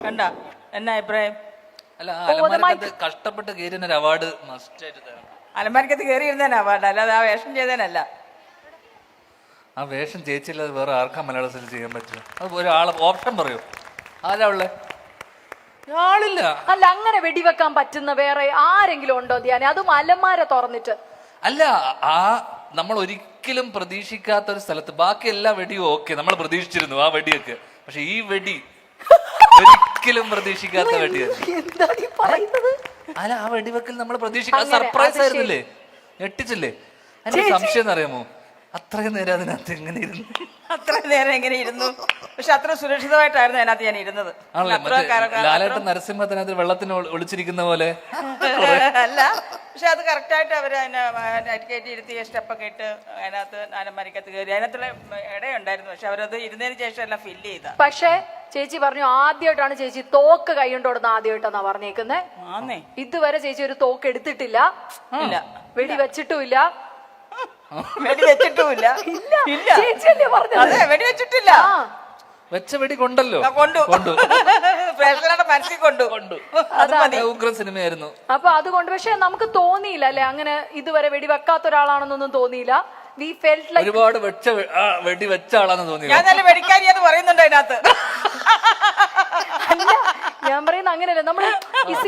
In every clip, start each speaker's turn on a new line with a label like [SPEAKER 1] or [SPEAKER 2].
[SPEAKER 1] കണ്ട എന്നാ അഭിപ്രായം?
[SPEAKER 2] അല്ല അലമാരക്കകത്ത് കഷ്ടപ്പെട്ട് കയറിയ ഒരു അവാർഡ് മസ്റ്റ് ആയിട്ട് തരണം.
[SPEAKER 1] അലമാരക്കകത്ത് കയറി ഇരുന്നേനാ അവാർഡ്, അല്ലാതെ ആ വേഷം ചെയ്തേനല്ല.
[SPEAKER 2] ആ വേഷം ചേച്ചിയില്ലാതെ വേറെ ആർക്കാ മലയാള സിനിമ ചെയ്യാൻ പറ്റില്ല? അത് ഒരാളെ ഓപ്ഷൻ പറയൂ, ആരാ ഉള്ളേ? ആളില്ല.
[SPEAKER 3] അല്ല, അങ്ങനെ വെടിവെക്കാൻ പറ്റുന്ന വേറെ ആരെങ്കിലും ഉണ്ടോ ധ്യാനം? അതും അലമാര തുറന്നിട്ട്.
[SPEAKER 2] അല്ല, ആ നമ്മൾ ഒരിക്കലും പ്രതീക്ഷിക്കാത്ത ഒരു സ്ഥലത്ത്, ബാക്കി എല്ലാ വെടിയും ഓക്കെ നമ്മൾ പ്രതീക്ഷിച്ചിരുന്നു ആ വെടിയൊക്കെ, പക്ഷെ ഈ വെടി ഒരിക്കലും പ്രതീക്ഷിക്കാത്ത വെടിയാണ്.
[SPEAKER 3] എന്താ നീ പറയുന്നത്?
[SPEAKER 2] അല്ല, ആ വെടിവെക്കൽ നമ്മൾ പ്രതീക്ഷിക്കാത്ത സർപ്രൈസ് ആയിരുന്നില്ലേ, ഞെട്ടിച്ചില്ലേ? എന്റെ സംശയം എന്നറിയാമോ, അത്രയും നേരം അതിനകത്ത് എങ്ങനെ ഇരുന്നു?
[SPEAKER 1] അത്രയും നേരം എങ്ങനെ ഇരുന്നു? പക്ഷെ അത്ര സുരക്ഷിതമായിട്ടായിരുന്നു അതിനകത്ത് ഞാൻ ഇരുന്നത്.
[SPEAKER 2] ലാലേട്ടൻ നരസിംഹത്തിനകത്ത് വെള്ളത്തിന് ഒളിച്ചിരിക്കുന്ന പോലെ
[SPEAKER 1] അല്ല, പക്ഷെ അത് കറക്റ്റായിട്ട് അവർ കയറ്റി ഇരുത്തി സ്റ്റെപ്പൊക്കെ ഇട്ട് അതിനകത്ത് അലമാരക്കകത്ത് കയറി. അതിനകത്തുള്ള ഇടയുണ്ടായിരുന്നു, പക്ഷെ അവരത് ഇരുന്നതിന് ശേഷം എല്ലാം ഫില്ല് ചെയ്ത.
[SPEAKER 3] പക്ഷേ ചേച്ചി പറഞ്ഞു ആദ്യമായിട്ടാണ് ചേച്ചി തോക്ക് കൈകൊണ്ടോടുന്ന, ആദ്യമായിട്ടാണ് പറഞ്ഞേക്കുന്നത്. ഇതുവരെ ചേച്ചി ഒരു തോക്ക് എടുത്തിട്ടില്ല, വെടി വെച്ചിട്ടുമില്ല.
[SPEAKER 1] വെടി വെച്ചിട്ടുമില്ല.
[SPEAKER 3] ചേച്ചിയല്ലേ പറഞ്ഞത്?
[SPEAKER 1] അതെ, വെടി വെച്ചിട്ടില്ല.
[SPEAKER 2] വെച്ച വെടി കൊണ്ടല്ലോ,
[SPEAKER 1] മനസ്സിൽ കൊണ്ടു.
[SPEAKER 2] ഉഗ്ര സിനിമയായിരുന്നു.
[SPEAKER 3] അപ്പൊ അതുകൊണ്ട് പക്ഷെ നമുക്ക് തോന്നിയില്ല അല്ലെ, അങ്ങനെ ഇതുവരെ വെടി വെക്കാത്ത ഒരാളാണെന്നൊന്നും തോന്നിയില്ല. വി ഫെൽറ്റ് ലൈക്ക്
[SPEAKER 2] ഒരുപാട് വെടി വെച്ച ആളാണെന്ന് തോന്നി.
[SPEAKER 1] ഞാൻ നല്ല വെടിക്കാരിയെന്ന് പറയുന്നുണ്ട് അതിനകത്ത്.
[SPEAKER 3] അല്ല, ഞാൻ പറയുന്നത് അങ്ങനെയല്ല. നമ്മള്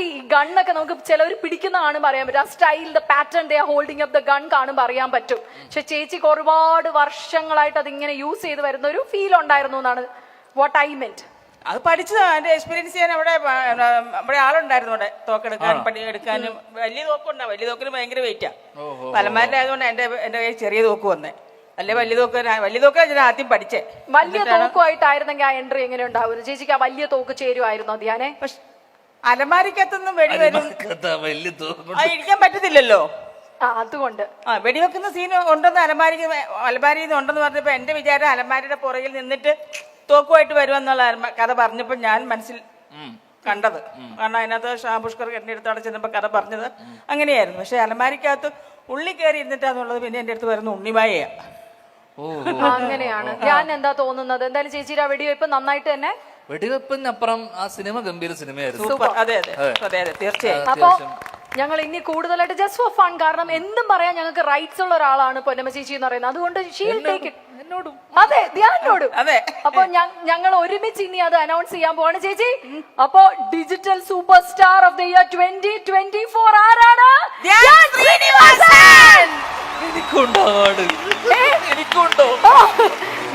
[SPEAKER 3] ഈ ഗണ്ണൊക്കെ നമുക്ക് ചിലവർ പിടിക്കുന്ന കാണുമ്പോൾ അറിയാൻ പറ്റും. ആ style, the pattern, they are holding up the gun കാണുമ്പോൾ അറിയാൻ പറ്റും. പക്ഷെ ചേച്ചിക്ക് ഒരുപാട് വർഷങ്ങളായിട്ട് അതിങ്ങനെ യൂസ് ചെയ്ത് വരുന്ന ഒരു ഫീൽ ഉണ്ടായിരുന്നു എന്നാണ് വാട്ട് ഐ മെന്റ്.
[SPEAKER 1] അത് പഠിച്ചതാ, അതിന്റെ എക്സ്പീരിയൻസ് ചെയ്യാൻ അവിടെ ആളുണ്ടായിരുന്നു. അവിടെ തോക്കെടുക്കാനും എടുക്കാനും. വലിയ തോക്കുണ്ടാവും, വലിയ തോക്കിന് ഭയങ്കര വെയിറ്റാ. പലമാരുടെ ആയതുകൊണ്ട് എന്റെ കയ്യിൽ ചെറിയ തോക്ക് വന്നേ. അല്ലെ വലിയ തോക്ക് ഞാൻ ആദ്യം പഠിച്ചേ.
[SPEAKER 3] വലിയ തോക്കുമായിട്ടായിരുന്നെങ്കിൽ ആ എൻട്രി എങ്ങനെ ഉണ്ടാവും? ചേച്ചിക്ക് ആ വലിയ തോക്ക് ചേരുമായിരുന്നു ധ്യാനെ?
[SPEAKER 1] പക്ഷെ അലമാരിക്കത്തൊന്നും വെടി വരും, ഇരിക്കാൻ പറ്റത്തില്ലല്ലോ.
[SPEAKER 3] അതുകൊണ്ട്
[SPEAKER 1] വെടിവെക്കുന്ന സീൻ ഉണ്ടെന്ന് അലമാരിയിൽ ഉണ്ടെന്ന് പറഞ്ഞപ്പോ എന്റെ വിചാരം അലമാരിയുടെ പുറകിൽ നിന്നിട്ട് തോക്കുമായിട്ട് വരുമെന്നുള്ള കഥ പറഞ്ഞപ്പോ ഞാൻ മനസ്സിൽ കണ്ടത്. കാരണം അതിനകത്ത് ഷാപുഷ്കർ എന്റെ അടുത്ത് അവിടെ ചെന്നപ്പോ കഥ പറഞ്ഞത് അങ്ങനെയായിരുന്നു. പക്ഷെ അലമാരിക്കകത്ത് ഉള്ളി കയറി ഇരുന്നിട്ടാന്നുള്ളത് പിന്നെ എന്റെ അടുത്ത് വരുന്ന ഉണ്ണിമായയാ.
[SPEAKER 3] അങ്ങനെയാണ്. ഞാൻ എന്താ തോന്നുന്നത്, എന്തായാലും ചേച്ചിയുടെ വെടിവെപ്പ് നന്നായിട്ട് തന്നെ.
[SPEAKER 2] വെടിവെപ്പിനപ്പുറം ആ സിനിമ ഗംഭീര സിനിമയായിരുന്നു.
[SPEAKER 1] അതെ അതെ അതെ അതെ, തീർച്ചയായും.
[SPEAKER 3] അപ്പൊ ഞങ്ങൾ ഇനി കൂടുതലായിട്ട് ജസ്റ്റ് ഫോർ ഫൺ, കാരണം എന്തും പറയാൻ ഞങ്ങൾക്ക് റൈറ്റ്സ് ഉള്ള ഒരാളാണ് പൊന്നമ്മ ചേച്ചി എന്ന് പറയുന്നത്. അതുകൊണ്ട് അതെ, ധ്യാനോടും.
[SPEAKER 1] അതെ.
[SPEAKER 3] അപ്പൊ ഞങ്ങൾ ഒരുമിച്ച് ഇനി അത് അനൗൺസ് ചെയ്യാൻ പോവാണ് ചേച്ചി. അപ്പൊ digital super star of the year 2024 ആരാണ്?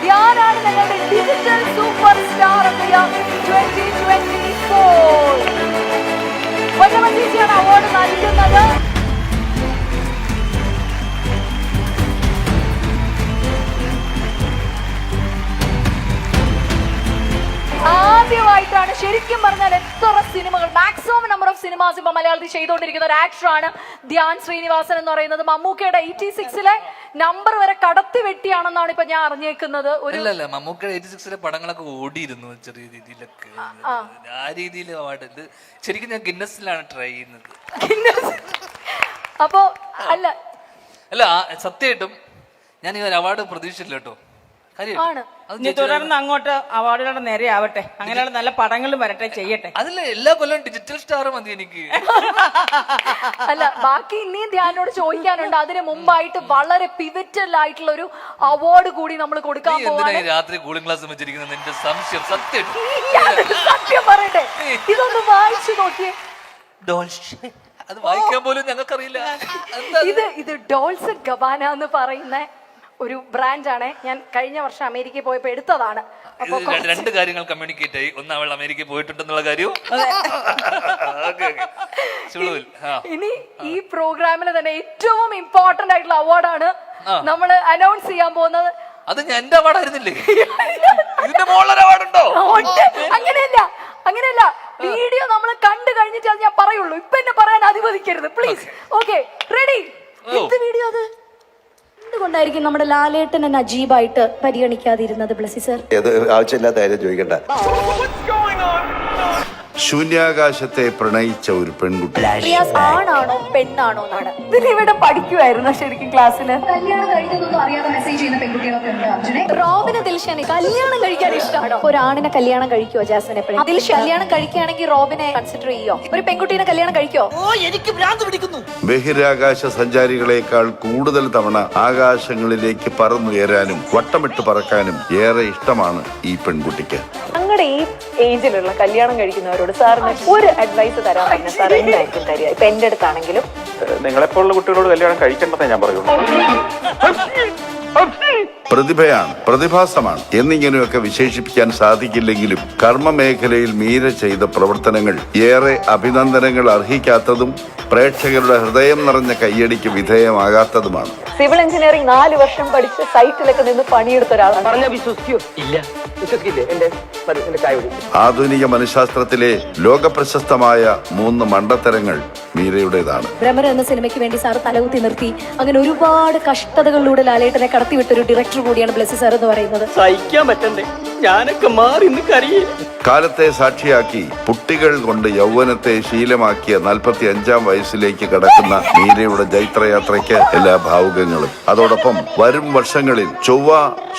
[SPEAKER 3] ധ്യാനാണ് ഞങ്ങളുടെ digital super star of the year 2024. Ponnamma ചേച്ചിയാണ് അവാർഡ് നൽകുന്നത്. ആദ്യമായിട്ടാണ് ശരിക്കും പറഞ്ഞാൽ എത്ര സിനിമകൾ, മാക്സിമം നമ്പർ ഓഫ് സിനിമാസ് ഇപ്പൊ മലയാളത്തിൽ ചെയ്തുകൊണ്ടിരിക്കുന്ന ഒരു ആക്ടറാണ് ധ്യാൻ ശ്രീനിവാസൻ എന്ന് പറയുന്നത്. മമ്മൂക്കയുടെ 86-ലെ നമ്പർ വരെ കടത്തി വെട്ടിയാണെന്നാണ് ഇപ്പൊ ഞാൻ അറിഞ്ഞേക്കുന്നത്.
[SPEAKER 2] മമ്മൂക്കയുടെ 86-ലെ പടങ്ങളൊക്കെ ഓടിയിരുന്നു ചെറിയ രീതിയിലൊക്കെ. ആ രീതിയിൽ അവാർഡ് ശരിക്കും ഞാൻ ഗിന്നസിലാണ് ട്രൈ ചെയ്യുന്നത്.
[SPEAKER 3] അപ്പൊ അല്ല
[SPEAKER 2] സത്യമായിട്ടും ഞാൻ ഈ ഒരു അവാർഡ് പ്രതീക്ഷിച്ചില്ല കേട്ടോ.
[SPEAKER 1] തുടർന്ന് അങ്ങോട്ട് അവാർഡുകളുടെ നേരെ ആവട്ടെ, അങ്ങനെയുള്ള നല്ല പടങ്ങളും വരട്ടെ, ചെയ്യട്ടെ.
[SPEAKER 2] അതിൽ എല്ലാ കൊല്ലം ഡിജിറ്റൽ സ്റ്റാർ മതി എനിക്ക്.
[SPEAKER 3] അല്ല, ബാക്കി ഇനിയും ധ്യാനോട് ചോദിക്കാനുണ്ട്. അതിന് മുമ്പായിട്ട് വളരെ പിവറ്റൽ ആയിട്ടുള്ള ഒരു അവാർഡ് കൂടി നമ്മൾ കൊടുക്കാൻ പോവാണ്.
[SPEAKER 2] രാത്രി കൂളിംഗ് ക്ലാസ് വെച്ചിരിക്കുന്നത് എന്റെ സംശയം.
[SPEAKER 3] സത്യം പറയട്ടെ, ഇതൊന്ന് വായിച്ചു നോക്കിയേ.
[SPEAKER 2] അത് വായിക്കാൻ പോലും ഞങ്ങൾക്കറിയില്ല.
[SPEAKER 3] ഇത് ഡോൾസ് ആൻഡ് ഗബാന എന്ന് പറയുന്ന ഒരു ബ്രാൻഡാണ്. ഞാൻ കഴിഞ്ഞ വർഷം അമേരിക്കയിൽ പോയപ്പോ എടുത്തതാണ്.
[SPEAKER 2] രണ്ട് കാര്യങ്ങൾ കമ്മ്യൂണിക്കേറ്റ് ആയി. ഒന്ന്, അവൾ അമേരിക്കയിൽ പോയിട്ടുണ്ടെന്നുള്ള കാര്യവും.
[SPEAKER 3] ഇനി ഈ പ്രോഗ്രാമിൽ തന്നെ ഏറ്റവും ഇമ്പോർട്ടന്റ് ആയിട്ടുള്ള അവാർഡാണ് നമ്മൾ അനൗൺസ് ചെയ്യാൻ പോകുന്നത്.
[SPEAKER 2] അത് എന്റെ അവാർഡായിരുന്നില്ലേ? ഇതിന്റെ മുകളിലൊരു അവാർഡുണ്ടോ?
[SPEAKER 3] അങ്ങനെയല്ല, വീഡിയോ നമ്മൾ കണ്ടു കഴിഞ്ഞിട്ട് അത് ഞാൻ പറയുള്ളൂ. ഇപ്പൊ എന്നെ പറയാൻ അനുവദിക്കരുത് പ്ലീസ്. Okay, ready? എന്ത് വീഡിയോ അത്? എന്തുകൊണ്ടായിരിക്കും നമ്മുടെ ലാലേട്ടനെ നജീബായിട്ട് പരിഗണിക്കാതിരുന്നത് ബ്ലസ്സി സർ?
[SPEAKER 4] ആവശ്യമില്ലാത്ത കാര്യം ചോദിക്കണ്ട. ശൂന്യാകാശത്തെ പ്രണയിച്ച ഒരു പെൺകുട്ടി.
[SPEAKER 3] റിയാസ് ആണാണോ പെണ്ണാണോ എന്നാണ് ഇതിലിവിടെ പഠിക്കുമായിരുന്നു ശരിക്കും ക്ലാസ്സില്.
[SPEAKER 5] കല്യാണം കഴിഞ്ഞതൊന്നും അറിയാതെ മെസ്സേജ് ചെയ്യുന്ന പെൺകുട്ടികളൊക്കെ ഉണ്ട് അർജുനെ.
[SPEAKER 3] റോബിന് ദിൽഷനെ കല്യാണം കഴിക്കാൻ ഇഷ്ടമാണോ? ഒരാണിനെ കല്യാണം കഴിക്കുവോ ജാസ്മിൻ എപ്പോഴും? ദിൽഷ കല്യാണം കഴിക്കുകയാണെങ്കിൽ റോബിനെ കൺസിഡർ ചെയ്യോ? ഒരു പെൺകുട്ടീനെ കല്യാണം കഴിക്കോ?
[SPEAKER 4] ബഹിരാകാശ സഞ്ചാരികളെക്കാൾ കൂടുതൽ തവണ ആകാശങ്ങളിലേക്ക് പറന്നുയരാനും വട്ടമിട്ട് പറക്കാനും ഏറെ ഇഷ്ടമാണ് ഈ പെൺകുട്ടിക്ക്.
[SPEAKER 6] ഞങ്ങളുടെ ഈ ഏജിലുള്ള കല്യാണം കഴിക്കുന്നവരോട് സാറിന് ഒരു അഡ്വൈസ് തരാൻ പറഞ്ഞാൽ സാർ എന്തായിരിക്കും തരിക? ഇപ്പൊ എന്റെ അടുത്താണെങ്കിലും
[SPEAKER 7] നിങ്ങളെപ്പോലുള്ള കുട്ടികളോട് കല്യാണം കഴിക്കേണ്ടതേ ഞാൻ പറയുള്ളൂ.
[SPEAKER 4] പ്രതിഭയാണ്, പ്രതിഭാസമാണ് എന്നിങ്ങനെയൊക്കെ വിശേഷിപ്പിക്കാൻ സാധിക്കില്ലെങ്കിലും കർമ്മമേഖലയിൽ മീര ചെയ്ത പ്രവർത്തനങ്ങൾ ഏറെ അഭിനന്ദനങ്ങൾ അർഹിക്കാത്തതും പ്രേക്ഷകരുടെ ഹൃദയം നിറഞ്ഞ കയ്യടിക്ക് വിധേയമാകാത്തതുമാണ്.
[SPEAKER 6] സിവിൽ എഞ്ചിനീയറിംഗ് 4 വർഷം പഠിച്ച് സൈറ്റിലൊക്കെ നിന്ന് പണിയെടുത്ത ഒരാളാണ്.
[SPEAKER 4] ആധുനിക മനഃശാസ്ത്രത്തിലെ ലോകപ്രശസ്തമായ 3 മണ്ടത്തരങ്ങൾ മീരയുടേതാണ്.
[SPEAKER 3] ഭ്രമർ എന്ന സിനിമയ്ക്ക് വേണ്ടി സാർ തലകുത്തി നിർത്തി അങ്ങനെ ഒരുപാട് കഷ്ടതകളിലൂടെ ലാലേട്ടനെ കടത്തിവിട്ടൊരു ഡയറക്ടർ കൂടിയാണ് ബ്ലെസ്സി സാർ എന്ന് പറയുന്നത്.
[SPEAKER 8] സഹിക്കാൻ പറ്റണ്ടേ, ഞാനൊക്കെ മാറി കരയേ.
[SPEAKER 4] കാലത്തെ സാക്ഷിയാക്കി കുട്ടികൾ കൊണ്ട് യൗവനത്തെ ശീലമാക്കിയ 45-ാം വയസ്സിലേക്ക് കടക്കുന്ന മീരയുടെ ജൈത്രയാത്രയ്ക്ക് എല്ലാ ഭാവുകങ്ങളും. അതോടൊപ്പം വരും വർഷങ്ങളിൽ ചൊവ്വ,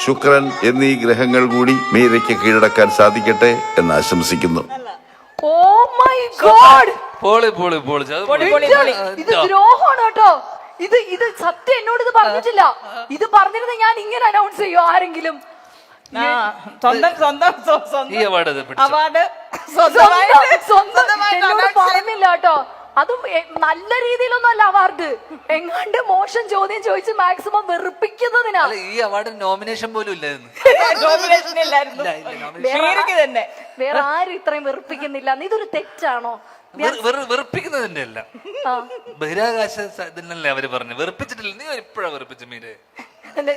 [SPEAKER 4] ശുക്രൻ എന്നീ ഗ്രഹങ്ങൾ കൂടി മീരയ്ക്ക് കീഴടക്കാൻ സാധിക്കട്ടെ എന്ന് ആശംസിക്കുന്നു.
[SPEAKER 3] ഓ മൈ ഗോഡ്, ഇത് ദ്രോഹമാണ് കേട്ടോ. ഇത് സത്യം എന്നോട് ഇത് പറഞ്ഞിട്ടില്ല. ഇത് പറഞ്ഞിരുന്ന ഞാൻ ഇങ്ങനെ അനൗൺസ് ചെയ്യോ ആരെങ്കിലും? പറഞ്ഞില്ല കേട്ടോ. അതും നല്ല രീതിയിലൊന്നും അല്ല അവാർഡ്. എങ്ങാണ്ട് മോശം ചോദ്യം ചോദിച്ച് മാക്സിമം വെറുപ്പിക്കുന്നതിനാ.
[SPEAKER 2] ഈ അവാർഡ് നോമിനേഷൻ പോലും ഇല്ലായിരുന്നു.
[SPEAKER 3] വേറെ ആരും ഇത്രയും വെറുപ്പിക്കുന്നില്ല. ഇതൊരു തെറ്റാണോ?
[SPEAKER 2] വെറുപ്പിക്കുന്നതിന്റെ അല്ല, ബഹിരാകാശ ഇതിനല്ലേ അവര് പറഞ്ഞു, വെറുപ്പിച്ചിട്ടില്ല. നീ എപ്പോഴാ വെറുപ്പിച്ച മീരെ?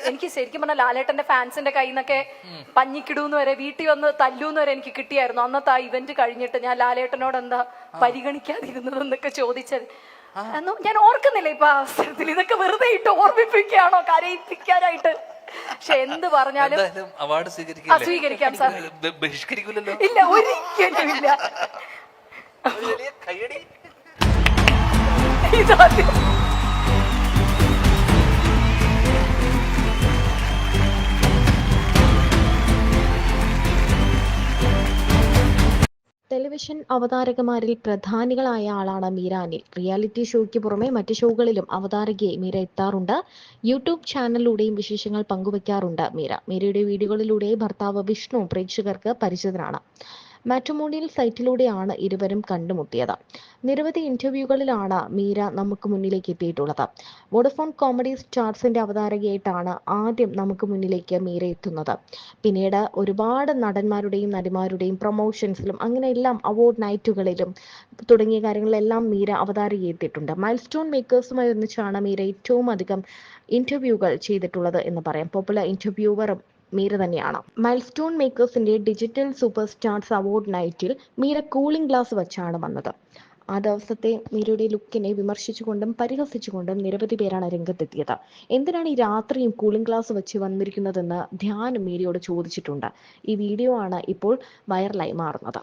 [SPEAKER 3] എനിക്ക് ശരിക്കും പറഞ്ഞാൽ ലാലേട്ടന്റെ ഫാൻസിന്റെ കയ്യിൽ നിന്നൊക്കെ പഞ്ഞിക്കിടൂന്ന് വരെ വീട്ടിൽ വന്ന് തല്ലൂന്ന് വരെ എനിക്ക് കിട്ടിയായിരുന്നു. അന്നത്തെ ആ ഇവന്റ് കഴിഞ്ഞിട്ട് ഞാൻ ലാലേട്ടനോട് എന്താ പരിഗണിക്കാതിരുന്നതെന്നൊക്കെ ചോദിച്ചത് ഞാൻ ഓർക്കുന്നില്ല ഇപ്പൊ ആ അവസരത്തിൽ. ഇതൊക്കെ വെറുതെ ഇട്ട് ഓർമ്മിപ്പിക്കുകയാണോ, കരയിപ്പിക്കാനായിട്ട്? പക്ഷെ എന്ത് പറഞ്ഞാലും
[SPEAKER 2] അവാർഡ്
[SPEAKER 3] സ്വീകരിക്കാം സാർ.
[SPEAKER 2] ബഹിഷ്കരിക്കില്ലല്ലോ.
[SPEAKER 3] ഇല്ല, ഒരിക്കലും ഇല്ല.
[SPEAKER 9] ടെലിവിഷൻ അവതാരകമാരിൽ പ്രധാനികളായ ആളാണ് മീര അനിൽ. റിയാലിറ്റി ഷോയ്ക്ക് പുറമെ മറ്റ് ഷോകളിലും അവതാരകയായി മീര എത്താറുണ്ട്. യൂട്യൂബ് ചാനലിലൂടെയും വിശേഷങ്ങൾ പങ്കുവയ്ക്കാറുണ്ട് മീര. മീരയുടെ വീഡിയോകളിലൂടെ ഭർത്താവ് വിഷ്ണു പ്രേക്ഷകർക്ക് പരിചിതനാണ്. മാട്രിമോണിയൽ സൈറ്റിലൂടെയാണ് ഇരുവരും കണ്ടുമുട്ടിയത്. നിരവധി ഇന്റർവ്യൂകളിലാണ് മീര നമുക്ക് മുന്നിലേക്ക് എത്തിയിട്ടുള്ളത്. വോഡഫോൺ കോമഡി സ്റ്റാർസിന്റെ അവതാരകയായിട്ടാണ് ആദ്യം നമുക്ക് മുന്നിലേക്ക് മീര എത്തുന്നത്. പിന്നീട് ഒരുപാട് നടന്മാരുടെയും നടിമാരുടെയും പ്രൊമോഷൻസിലും അങ്ങനെയെല്ലാം അവാർഡ് നൈറ്റുകളിലും തുടങ്ങിയ കാര്യങ്ങളിലെല്ലാം മീര അവതാരകയായി എത്തിയിട്ടുണ്ട്. മൈൽ സ്റ്റോൺ മേക്കേഴ്സുമായി ഒന്നിച്ചാണ് മീര ഏറ്റവും അധികം ഇന്റർവ്യൂകൾ ചെയ്തിട്ടുള്ളത് എന്ന് പറയാം. പോപ്പുലർ ഇന്റർവ്യൂവറും മീര തന്നെയാണ്. മൈൽ സ്റ്റോൺ മേക്കേഴ്സിന്റെ ഡിജിറ്റൽ സൂപ്പർ സ്റ്റാർസ് അവാർഡ് നൈറ്റിൽ മീര കൂളിംഗ് ഗ്ലാസ് വെച്ചാണ് വന്നത്. ആ ദിവസത്തെ മീരയുടെ ലുക്കിനെ വിമർശിച്ചുകൊണ്ടും പരിഹസിച്ചുകൊണ്ടും നിരവധി പേരാണ് രംഗത്തെത്തിയത്. എന്തിനാണ് ഈ രാത്രിയും കൂളിംഗ് ഗ്ലാസ് വെച്ച് വന്നിരിക്കുന്നതെന്ന് ധ്യാൻ മീരയോട് ചോദിച്ചിട്ടുണ്ട്. ഈ വീഡിയോ ആണ് ഇപ്പോൾ വൈറലായി മാറുന്നത്.